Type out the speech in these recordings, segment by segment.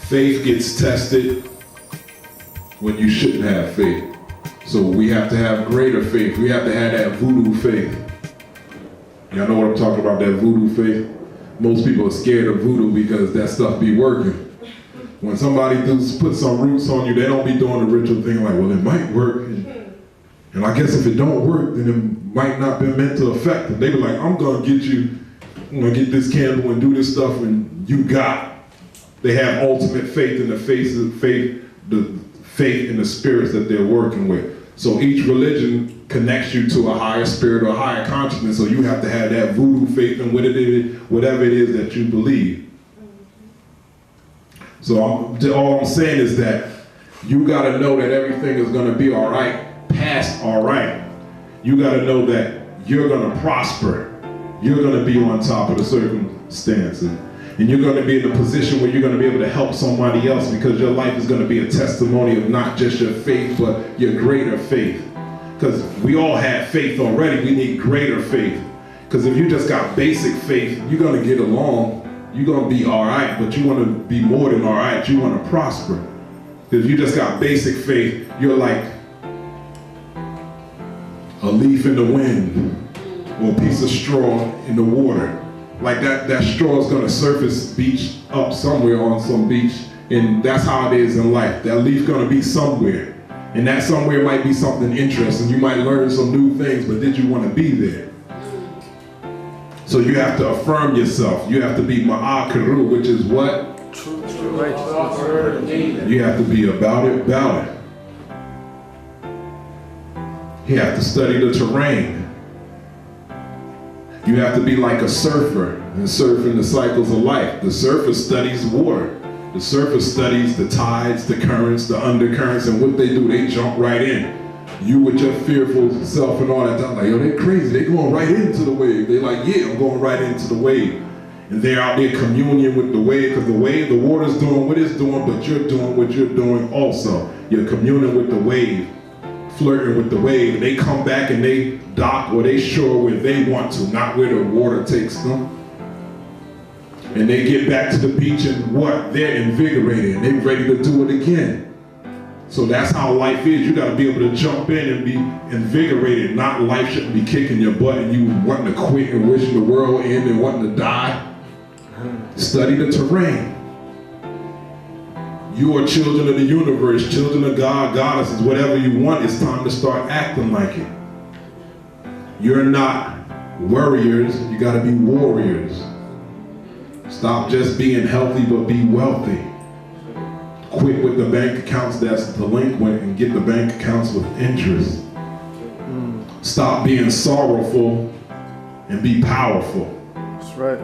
Faith gets tested when you shouldn't have faith. So we have to have greater faith. We have to have that voodoo faith. Y'all know what I'm talking about, that voodoo faith? Most people are scared of voodoo because that stuff be working. When somebody put some roots on you, they don't be doing the ritual thing like, well, it might work. And I guess if it don't work, then it might not be meant to affect them. They be like, I'm gonna get this candle and do this stuff, and you got. They have ultimate faith in the faith in the spirits that they're working with. So each religion connects you to a higher spirit or a higher consciousness, so you have to have that voodoo faith in whatever it is that you believe. So all I'm saying is that you gotta know that everything is gonna be all right, past all right. You gotta know that you're gonna prosper. You're gonna be on top of the circumstances. And you're gonna be in a position where you're gonna be able to help somebody else, because your life is gonna be a testimony of not just your faith, but your greater faith. Because we all have faith already, we need greater faith. Because if you just got basic faith, you're gonna get along, you're gonna be all right, but you wanna be more than all right, you wanna prosper. If you just got basic faith, you're like a leaf in the wind, or a piece of straw in the water. Like that straw is gonna surface beach up somewhere on some beach, and that's how it is in life. That leaf gonna be somewhere, and that somewhere might be something interesting. You might learn some new things, but did you wanna be there? So you have to affirm yourself. You have to be ma'akaru, which is what? True righteousness. You have to be about it. You have to study the terrain. You have to be like a surfer and surf in the cycles of life. The surfer studies water. The surfer studies the tides, the currents, the undercurrents, and what they do, they jump right in. You with your fearful self and all that, like, yo, they're crazy, they're going right into the wave. They're like, yeah, I'm going right into the wave. And they're out there communion with the wave, because the water's doing what it's doing, but you're doing what you're doing also. You're communing with the wave, flirting with the wave, and they come back and they dock or they shore where they want to, not where the water takes them. And they get back to the beach and what? They're invigorated and they're ready to do it again. So that's how life is. You gotta be able to jump in and be invigorated. Not life shouldn't be kicking your butt and you wanting to quit and wishing the world end and wanting to die. Study the terrain. You are children of the universe, children of God, goddesses, whatever you want. It's time to start acting like it. You're not worriers, you gotta be warriors. Stop just being healthy, but be wealthy. Quit with the bank accounts that's delinquent and get the bank accounts with interest. Stop being sorrowful and be powerful. That's right.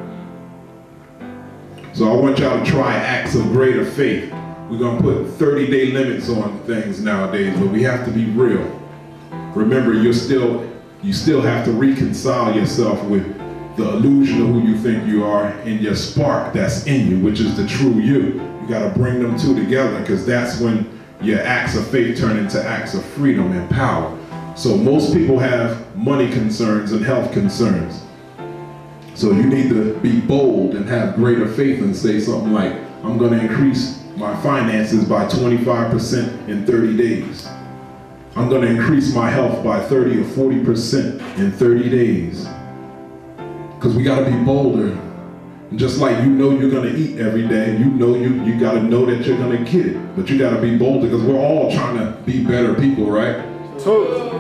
So I want y'all to try acts of greater faith. We're gonna put 30-day limits on things nowadays, but we have to be real. Remember, you still have to reconcile yourself with the illusion of who you think you are and your spark that's in you, which is the true you. You gotta bring them two together, because that's when your acts of faith turn into acts of freedom and power. So most people have money concerns and health concerns. So you need to be bold and have greater faith and say something like, I'm gonna increase my finances by 25% in 30 days. I'm gonna increase my health by 30 or 40% in 30 days. Because we gotta be bolder. And just like you know you're gonna eat every day, you know you gotta know that you're gonna get it. But you gotta be bolder, because we're all trying to be better people, right? Totally.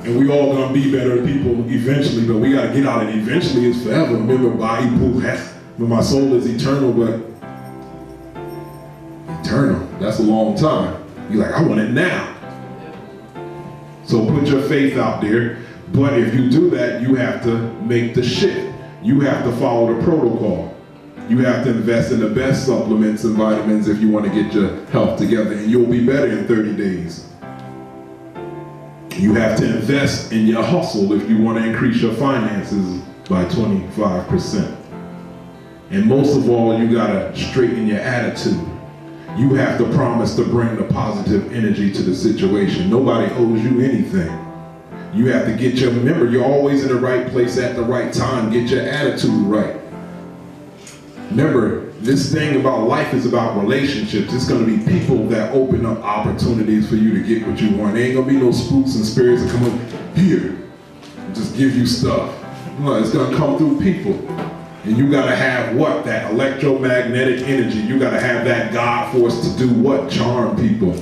And we all gonna be better people eventually, but we gotta get out, and eventually is forever. Remember, when my soul is eternal, but eternal, that's a long time. You're like, I want it now. So put your faith out there, but if you do that, you have to make the shift. You have to follow the protocol. You have to invest in the best supplements and vitamins if you want to get your health together, and you'll be better in 30 days. You have to invest in your hustle if you want to increase your finances by 25%. And most of all, you gotta straighten your attitude. You have to promise to bring the positive energy to the situation. Nobody owes you anything. You have to get remember, you're always in the right place at the right time. Get your attitude right. Remember, this thing about life is about relationships. It's going to be people that open up opportunities for you to get what you want. There ain't going to be no spooks and spirits that come up here and just give you stuff. No, it's going to come through people. And you got to have what? That electromagnetic energy. You got to have that God force to do what? Charm people.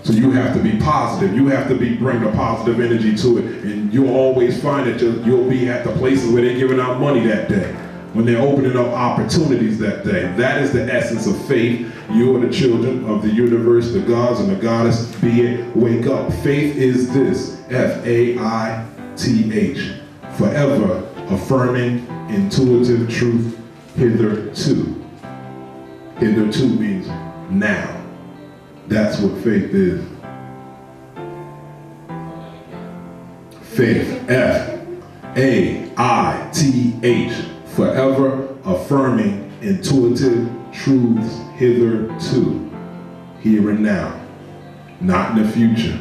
So you have to be positive. You have to bring the positive energy to it. And you'll always find that you'll be at the places where they're giving out money that day, when they're opening up opportunities that day. That is the essence of faith. You are the children of the universe, the gods and the goddess, be it. Wake up. Faith is this, Faith, forever affirming intuitive truth hitherto. Hitherto means now. That's what faith is. Faith, F-A-I-T-H, forever affirming intuitive truths hitherto, here and now, not in the future.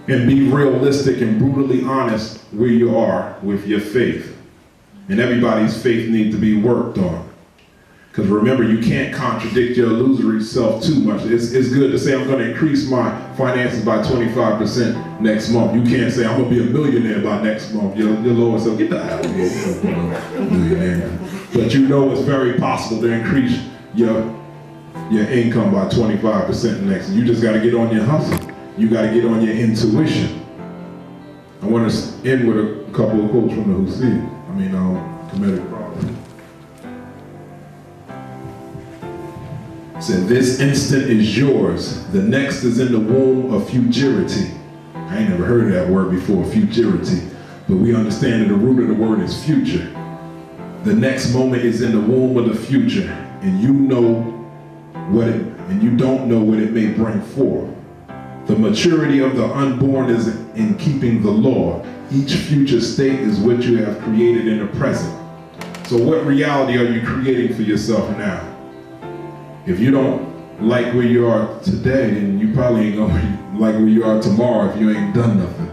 And be realistic and brutally honest where you are with your faith. And everybody's faith needs to be worked on. Because remember, you can't contradict your illusory self too much. It's good to say, I'm going to increase my finances by 25% next month. You can't say, I'm going to be a millionaire by next month. Your lower self, get the hell out of here, millionaire. But you know it's very possible to increase your income by 25% next. You just got to get on your hustle. You got to get on your intuition. I want to end with a couple of quotes from the Comedic Problem. Said, this instant is yours. The next is in the womb of futurity. I ain't never heard of that word before, futurity. But we understand that the root of the word is future. The next moment is in the womb of the future, and you know what it, and you don't know what it may bring forth. The maturity of the unborn is in keeping the law. Each future state is what you have created in the present. So what reality are you creating for yourself now? If you don't like where you are today, then you probably ain't gonna like where you are tomorrow if you ain't done nothing.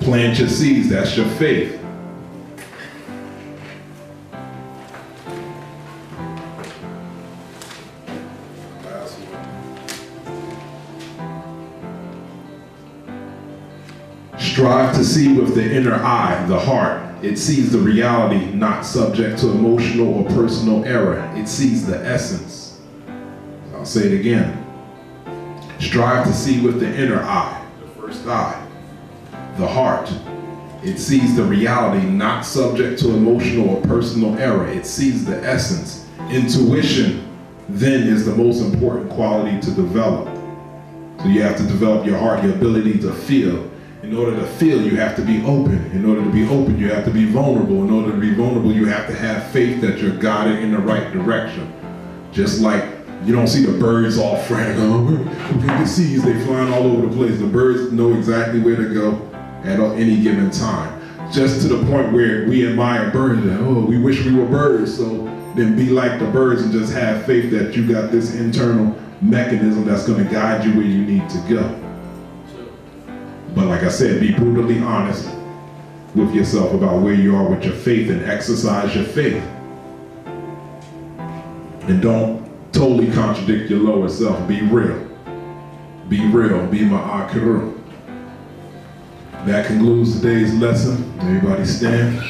Plant your seeds, that's your faith. Strive to see with the inner eye, the heart. It sees the reality, not subject to emotional or personal error. It sees the essence. I'll say it again. Strive to see with the inner eye, the first eye, the heart. It sees the reality, not subject to emotional or personal error. It sees the essence. Intuition, then, is the most important quality to develop. So you have to develop your heart, your ability to feel. In order to feel, you have to be open. In order to be open, you have to be vulnerable. In order to be vulnerable, you have to have faith that you're guided in the right direction. Just like you don't see the birds all frantic, we can see they flying all over the place. The birds know exactly where to go at any given time. Just to the point where we admire birds, and, we wish we were birds. So then be like the birds and just have faith that you got this internal mechanism that's going to guide you where you need to go. But like I said, be brutally honest with yourself about where you are with your faith and exercise your faith. And don't totally contradict your lower self. Be real. Be real. Be ma'akiru. That concludes today's lesson. Everybody stand.